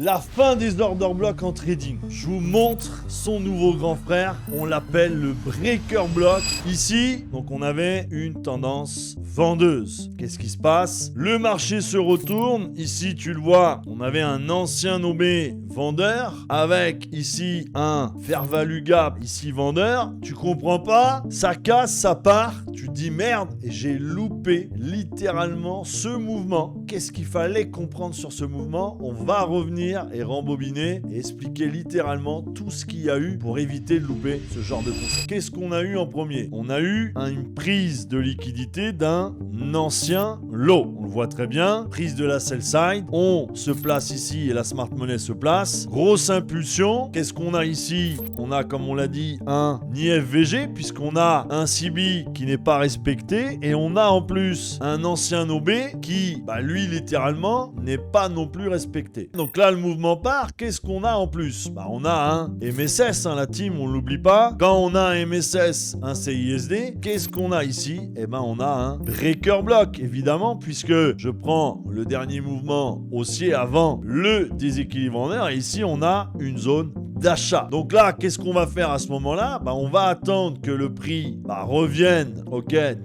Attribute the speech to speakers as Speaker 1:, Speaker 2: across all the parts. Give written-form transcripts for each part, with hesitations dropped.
Speaker 1: La fin des order blocks en trading. Je vous montre son nouveau grand frère. On l'appelle le breaker block. Ici, donc on avait une tendance vendeuse. Qu'est-ce qui se passe? Le marché se retourne. Ici, tu le vois, on avait un ancien nommé vendeur avec ici un fair value gap, ici vendeur. Tu comprends pas? Ça casse, ça part. Tu te dis merde et j'ai loupé littéralement ce mouvement. Qu'est-ce qu'il fallait comprendre sur ce mouvement? On va revenir et rembobiner et expliquer littéralement tout ce qu'il y a eu pour éviter de louper ce genre de concept. Qu'est-ce qu'on a eu en premier? On a eu une prise de liquidité d'un ancien lot. On le voit très bien. Prise de la sell side. On se place ici et la smart money se place. Grosse impulsion. Qu'est-ce qu'on a ici? On a, comme on l'a dit, un IFVG puisqu'on a un CB qui n'est pas respecté et on a en plus un ancien OB qui, lui, littéralement, n'est pas non plus respecté. Donc là, le mouvement part. Qu'est-ce qu'on a en plus? On a un MSS, la team, on l'oublie pas. Quand on a un MSS, un CISD, qu'est-ce qu'on a ici? On a un breaker block, évidemment, puisque je prends le dernier mouvement haussier avant le déséquilibre en l'air. Et ici, on a une zone d'achat. Donc là, qu'est-ce qu'on va faire à ce moment-là? On va attendre que le prix revienne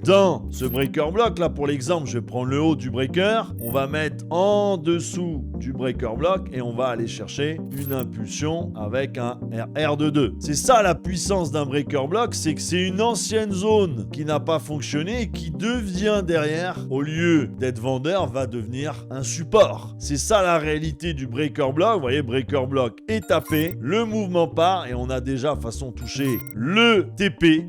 Speaker 1: dans ce breaker block. Là, pour l'exemple, je vais prendre le haut du breaker. On va mettre en dessous du breaker block et on va aller chercher une impulsion avec un R de 2. C'est ça la puissance d'un breaker block, c'est que c'est une ancienne zone qui n'a pas fonctionné et qui devient derrière, au lieu d'être vendeur, va devenir un support. C'est ça la réalité du breaker block. Vous voyez, breaker block est tapé, le mouvement part et on a déjà façon touché le TP